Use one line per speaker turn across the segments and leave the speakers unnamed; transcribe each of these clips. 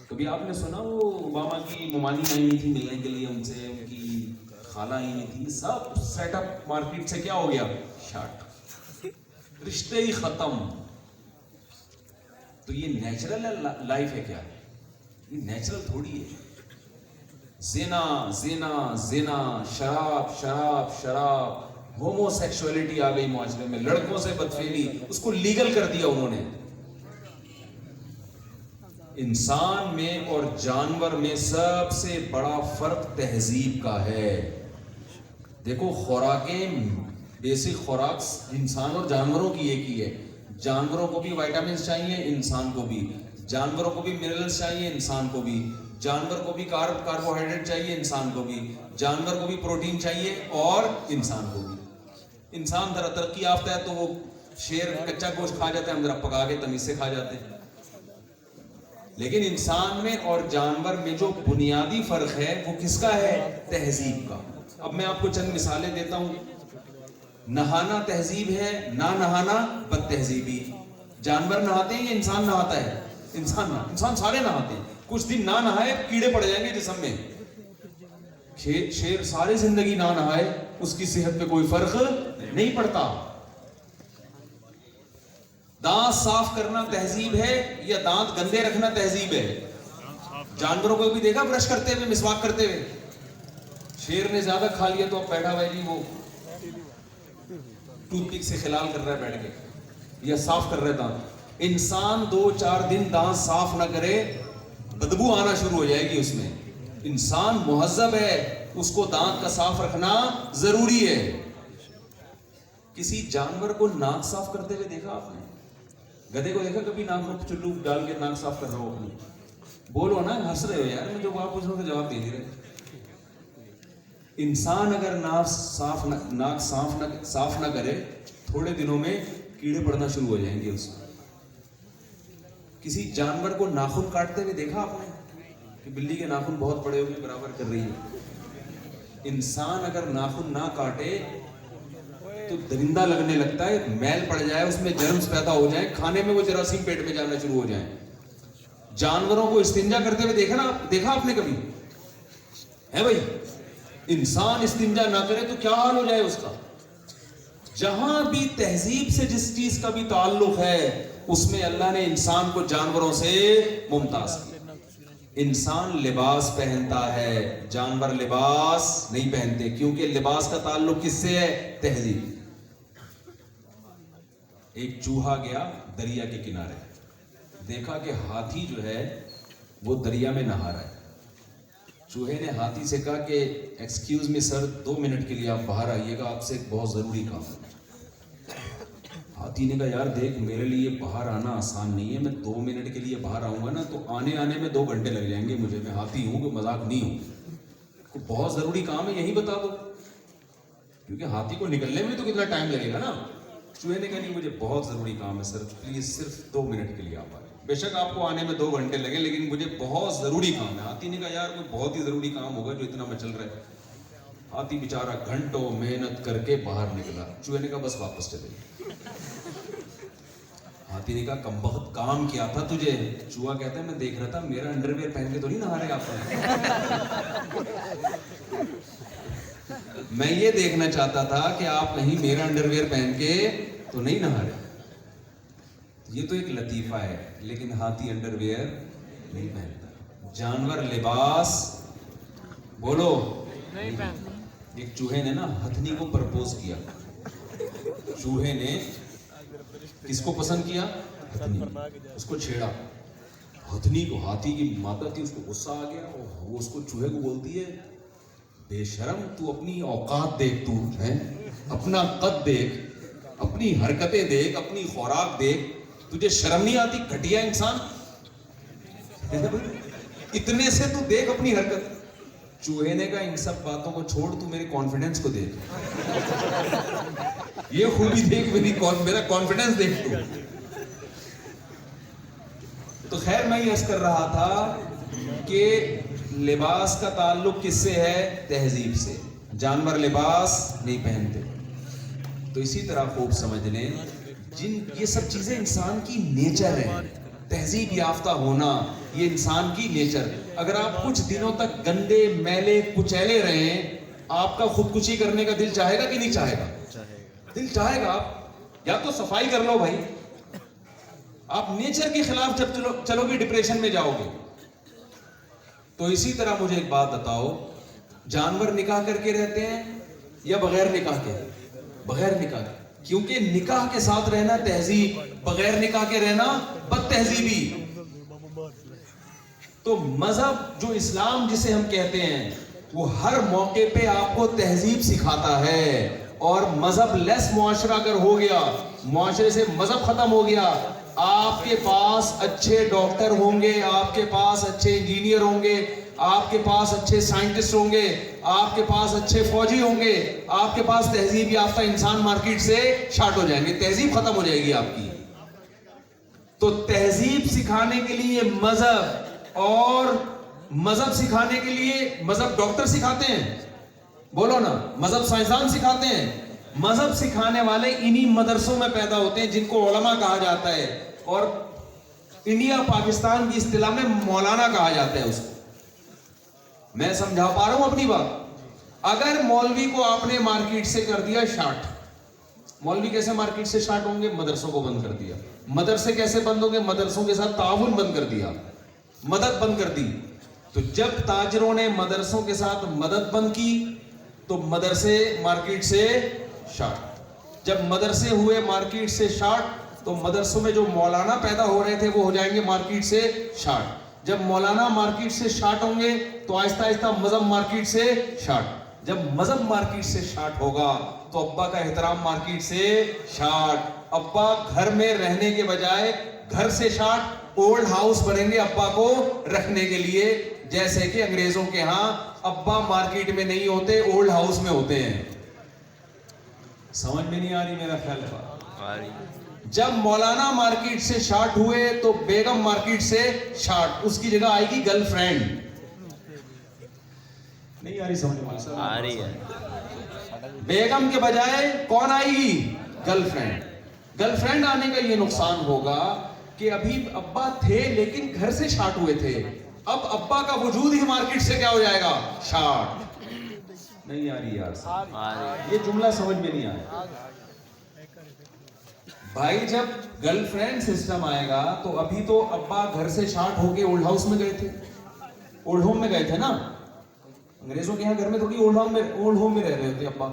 کبھی آپ نے سنا وہ اوباما کی ممانی آئی ہوئی تھی ملنے کے لیے ان سے، ان کی خالہ آئی ہوئی تھی، سب سیٹ اپ مارکیٹ سے کیا ہو گیا؟ شارٹ، رشتے ہی ختم۔ تو یہ نیچرل لائف ہے کیا؟ یہ نیچرل تھوڑی ہے۔ زنا زنا زنا، شراب شراب شراب، ہومو سیکشولیٹی آ گئی معاشرے میں، لڑکوں سے بدفعلی، اس کو لیگل کر دیا انہوں نے۔ انسان میں اور جانور میں سب سے بڑا فرق تہذیب کا ہے۔ دیکھو خوراکیں، بیسک خوراک انسان اور جانوروں کی ایک ہی ہے۔ جانوروں کو بھی وائٹامنس چاہیے، انسان کو بھی۔ جانوروں کو بھی منرلز چاہیے، انسان کو بھی۔ جانور کو بھی کاربوہائیڈریٹ چاہیے، انسان کو بھی۔ جانور کو بھی پروٹین چاہیے اور انسان کو بھی۔ انسان ذرا ترقی یافتہ ہے تو وہ شیر کچا گوشت کھا جاتا ہے، ہم ذرا پکا کے تمیز سے کھا جاتے ہیں۔ لیکن انسان میں اور جانور میں جو بنیادی فرق ہے وہ کس کا ہے؟ تہذیب کا۔ اب میں آپ کو چند مثالیں دیتا ہوں۔ نہانا تہذیب ہے، نہ نہانا بد تہذیبی۔ جانور نہاتے ہیں یا انسان نہاتا ہے؟ انسان سارے نہاتے ہیں۔ کچھ دن نہ نہائے کیڑے پڑ جائیں گے جسم میں۔ شیر ساری زندگی نہ نہائے، اس کی صحت پہ کوئی فرق نہیں پڑتا۔ دانت صاف کرنا تہذیب ہے یا دانت گندے رکھنا تہذیب ہے؟ جانوروں کو بھی دیکھا برش کرتے ہوئے، مسواک کرتے ہوئے؟ شیر نے زیادہ کھا لیا تو اب بیٹھا ہوا ہے جی وہ ٹوتھ پک سے خلال کر رہا ہے بیٹھ کے، یا صاف کر رہا ہے دانت۔ انسان 2-4 دن دانت صاف نہ کرے بدبو آنا شروع ہو جائے گی اس میں۔ انسان مہذب ہے، اس کو دانت کا صاف رکھنا ضروری ہے۔ کسی جانور کو ناک صاف کرتے ہوئے دیکھا آپ نے؟ گدھے کو دیکھا کبھی ناک میں چلو ڈال کے ناک صاف کر رہا ہو اپنی؟ بولو نا، ہنس رہے ہو یار، میں جو بات پوچھ رہا ہوں تو جواب دے نہیں رہے۔ انسان اگر ناک صاف نہ کرے، تھوڑے دنوں میں کیڑے پڑنا شروع ہو جائیں گے اس میں۔ کسی جانور کو ناخن کاٹتے ہوئے دیکھا آپ نے کہ بلی کے ناخن بہت بڑے ہوئے برابر کر رہی ہے؟ انسان اگر ناخن نہ کاٹے تو درندہ لگنے لگتا ہے، میل پڑ جائے، اس میں جرمز پیدا ہو جائیں، کھانے میں وہ جراثیم پیٹ میں جانا شروع ہو جائیں۔ جانوروں کو استنجا کرتے ہوئے دیکھا آپ نے کبھی؟ ہے بھائی، انسان استنجا نہ کرے تو کیا حال ہو جائے اس کا۔ جہاں بھی تہذیب سے جس چیز کا بھی تعلق ہے، اس میں اللہ نے انسان کو جانوروں سے ممتاز کیا۔ انسان لباس پہنتا ہے، جانور لباس نہیں پہنتے، کیونکہ لباس کا تعلق کس سے ہے؟ تہذیب۔ ایک چوہا گیا دریا کے کنارے، دیکھا کہ ہاتھی جو ہے وہ دریا میں نہا رہا ہے۔ چوہے نے ہاتھی سے کہا کہ ایکسکیوز می سر، 2 منٹ کے لیے آپ باہر آئیے گا، آپ سے ایک بہت ضروری کام ہے۔ ہاتھی نے کہا یار دیکھ، میرے لیے باہر آنا آسان نہیں ہے، میں 2 منٹ کے لیے باہر آؤں گا نا تو آنے میں 2 گھنٹے لگ جائیں گے مجھے، میں ہاتھی ہوں، کوئی مذاق نہیں ہوں، کوئی بہت ضروری کام ہے یہی بتا دو، کیونکہ ہاتھی کو نکلنے میں تو کتنا ٹائم لگے گا نا۔ چوہے نے کہا نہیں، مجھے بہت ضروری کام ہے سر، پلیز صرف 2 منٹ کے لیے آپ آئیں، بے شک آپ کو آنے میں 2 گھنٹے لگے لیکن مجھے بہت ضروری کام ہے۔ ہاتھی نے کہا یار کوئی بہت ہی ضروری کام ہوگا جو اتنا میں چل رہا ہے۔ ہاتھی بیچارہ گھنٹوں محنت کر کے باہر نکلا، چوہے نے کہا بس واپس چلے۔ ہاتھی نے کہا کمبخت کام کیا تھا تجھے؟ چوہا کہتا ہے میں دیکھ رہا تھا میرا انڈر ویئر پہن کے تو نہیں نہا رہے آپ؟ میں یہ دیکھنا چاہتا تھا کہ آپ کہیں میرا انڈر ویئر پہن کے تو نہیں نہا رہے۔ یہ تو ایک لطیفہ ہے، لیکن ہاتھی انڈر ویئر نہیں پہنتا۔ جانور لباس بولو نہیں پہنتا۔ ایک چوہے نے نا ہتھنی کو پرپوز کیا۔ چوہے نے کس کو پسند کیا؟ ہتھنی، اس کو چھیڑا۔ ہتھنی کو، ہاتھی کی ماتا تھی، اس کو غصہ آ گیا، وہ اس کو چوہے کو بولتی ہے بے شرم، تو اپنی اوقات دیکھ، تو ہے اپنا قد دیکھ، اپنی حرکتیں دیکھ، اپنی خوراک دیکھ، تجھے شرم نہیں آتی گھٹیا انسان؟ اتنے سے تو دیکھ اپنی حرکت۔ چوہے نے کہا ان سب باتوں کو چھوڑ، تو میرے کانفیڈنس کو دیکھ، یہ خوبی دیکھ، میرا کانفیڈنس دیکھ تو۔ تو خیر میں یہ عرض کر رہا تھا کہ لباس کا تعلق کس سے ہے؟ تہذیب سے۔ جانور لباس نہیں پہنتے۔ تو اسی طرح خوب سمجھ لیں، یہ سب چیزیں انسان کی نیچر ہے، تہذیب یافتہ ہونا یہ انسان کی نیچر. اگر آپ کچھ دنوں تک گندے میلے کچیلے رہیں, آپ کا خودکشی کرنے کا دل چاہے گا کہ نہیں چاہے گا؟ دل چاہے گا. آپ یا تو صفائی کر لو بھائی. آپ نیچر کے خلاف جب چلو گے ڈپریشن میں جاؤ گے. تو اسی طرح مجھے ایک بات بتاؤ, جانور نکاح کر کے رہتے ہیں یا بغیر نکاح کے؟ بغیر نکاح کے, کیونکہ نکاح کے ساتھ رہنا تہذیب, بغیر نکاح کے رہنا بد تہذیبی. تو مذہب جو اسلام جسے ہم کہتے ہیں وہ ہر موقع پہ آپ کو تہذیب سکھاتا ہے. اور مذہب لیس معاشرہ اگر ہو گیا, معاشرے سے مذہب ختم ہو گیا, آپ کے پاس اچھے ڈاکٹر ہوں گے, آپ کے پاس اچھے انجینئر ہوں گے, آپ کے پاس اچھے سائنٹسٹ ہوں گے, آپ کے پاس اچھے فوجی ہوں گے, آپ کے پاس تہذیب یافتہ انسان مارکیٹ سے شارٹ ہو جائیں گے, تہذیب ختم ہو جائے گی آپ کی. تو تہذیب سکھانے کے لیے مذہب, اور مذہب سکھانے کے لیے مذہب ڈاکٹر سکھاتے ہیں, بولو نا, مذہب سائنسدان سکھاتے ہیں. مذہب سکھانے والے انہی مدرسوں میں پیدا ہوتے ہیں جن کو علماء کہا جاتا ہے, اور انڈیا پاکستان کی اصطلاح میں مولانا کہا جاتا ہے اس کو. میں سمجھا پا رہا ہوں اپنی بات؟ اگر مولوی کو آپ نے مارکیٹ سے کر دیا شارٹ, مولوی کیسے مارکیٹ سے شارٹ ہوں گے؟ مدرسوں کو بند کر دیا. مدرسے کیسے بند ہوں گے؟ مدرسوں کے ساتھ تعاون بند کر دیا, مدد بند کر دی. تو جب تاجروں نے مدرسوں کے ساتھ مدد بند کی تو مدرسے مارکیٹ سے شارٹ. جب مدرسے ہوئے مارکیٹ سے شارٹ تو مدرسوں میں جو مولانا پیدا ہو رہے تھے وہ ہو جائیں گے مارکیٹ سے شارٹ. جب مولانا مارکیٹ سے شارٹ ہوں گے تو آہستہ آہستہ مذہب مارکیٹ سے شارٹ. جب مذہب مارکیٹ سے شارٹ ہوگا تو ابا کا احترام مارکیٹ سے شارٹ. ابا گھر میں رہنے کے بجائے گھر سے شارٹ, اولڈ ہاؤس بنیں گے ابا کو رکھنے کے لیے, جیسے کہ انگریزوں کے ہاں ابا مارکیٹ میں نہیں ہوتے, اولڈ ہاؤس میں ہوتے ہیں. سمجھ میں نہیں آ رہی میرا خیال ہے؟ جب مولانا مارکیٹ سے شارٹ ہوئے تو بیگم مارکیٹ سے شارٹ, اس کی جگہ آئے گی گرل فرینڈ. نہیں آ رہی سمجھ میں؟ آ رہی ہے. بیگم کے بجائے کون آئے گی؟ Girl friend. گرل فرینڈ آنے کا یہ نقصان ہوگا کہ ابھی ابا تھے لیکن گھر سے شارٹ ہوئے تھے, اب ابا کا وجود ہی مارکیٹ سے کیا ہو جائے گا؟ شارٹ. نہیں آ رہی یار, یہ جملہ سمجھ میں نہیں آیا بھائی. جب گرل فرینڈ سسٹم آئے گا تو ابھی تو ابا گھر سے شارٹ ہو کے اولڈ ہاؤس میں گئے تھے, اولڈ ہوم میں گئے تھے نا. انگریزوں کے یہاں گھر میں تھوڑی اولڈ ہوم میں رہ رہے ہوتے. ابا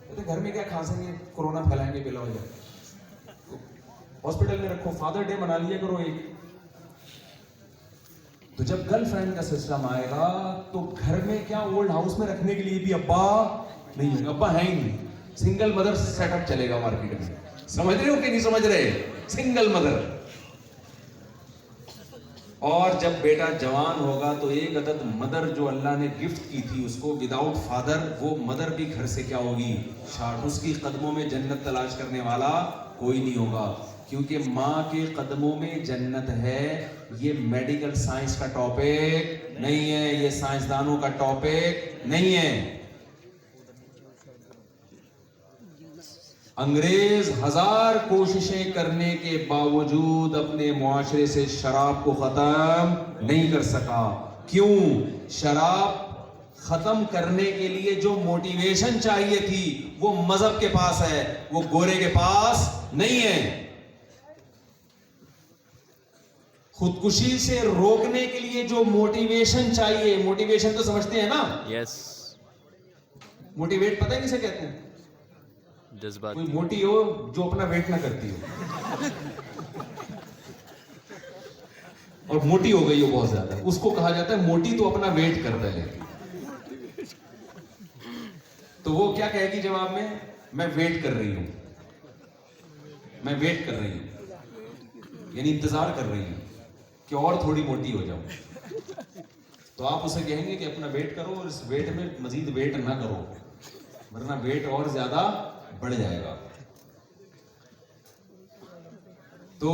کہتے گھر میں کیا کھانسیں گے, کورونا پھیلائیں گے, بلا ہو جائے, ہاسپٹل میں رکھو, فادر ڈے منا لیا کرو ایک. تو جب گرل فرینڈ کا سسٹم آئے گا تو گھر میں کیا اولڈ ہاؤس میں رکھنے کے لیے بھی ابا نہیں ہوں گے, ابا ہیں ہی نہیں. سنگل مدر سیٹ اپ چلے گا مارکیٹ میں. سمجھ رہے ہو کہ نہیں سمجھ رہے؟ Single mother. اور جب بیٹا جوان ہوگا تو ایک عدد مدر جو اللہ نے گفٹ کی تھی اس کو وداؤٹ فادر, وہ مدر بھی گھر سے کیا ہوگی؟ شارٹ. اس کی قدموں میں جنت تلاش کرنے والا کوئی نہیں ہوگا, کیونکہ ماں کے قدموں میں جنت ہے. یہ میڈیکل سائنس کا ٹاپک نہیں ہے, یہ سائنسدانوں کا ٹاپک نہیں ہے. انگریز 1000 کوششیں کرنے کے باوجود اپنے معاشرے سے شراب کو ختم نہیں کر سکا. کیوں؟ شراب ختم کرنے کے لیے جو موٹیویشن چاہیے تھی وہ مذہب کے پاس ہے, وہ گورے کے پاس نہیں ہے. خودکشی سے روکنے کے لیے جو موٹیویشن چاہیے, موٹیویشن تو سمجھتے ہیں نا؟ یس. موٹیویٹ پتہ ہے کسے کہتے ہیں؟ جذبات. کوئی موٹی ہو جو اپنا ویٹ نہ کرتی ہو اور موٹی ہو گئی ہو بہت زیادہ, اس کو کہا جاتا ہے موٹی تو اپنا ویٹ کرتا ہے. تو وہ کیا کہے گی جواب میں؟ میں ویٹ کر رہی ہوں, میں ویٹ کر رہی ہوں, یعنی انتظار کر رہی ہوں کہ اور تھوڑی موٹی ہو جاؤں. تو آپ اسے کہیں گے کہ اپنا ویٹ کرو اور اس ویٹ میں مزید ویٹ نہ کرو, ورنہ ویٹ اور زیادہ بڑھ جائے گا. تو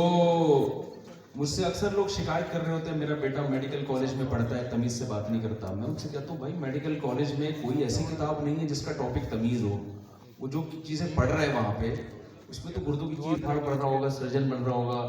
مجھ سے اکثر لوگ شکایت کر رہے ہوتے ہیں میرا بیٹا میڈیکل کالج میں پڑھتا ہے, تمیز سے بات نہیں کرتا. میں ان سے کہتا ہوں بھائی میڈیکل کالج میں کوئی ایسی کتاب نہیں ہے جس کا ٹاپک تمیز ہو. وہ جو چیزیں پڑھ رہا ہے وہاں پہ اس میں تو اردو کی چیز پڑھ رہا ہوگا, سرجن بن رہا ہوگا,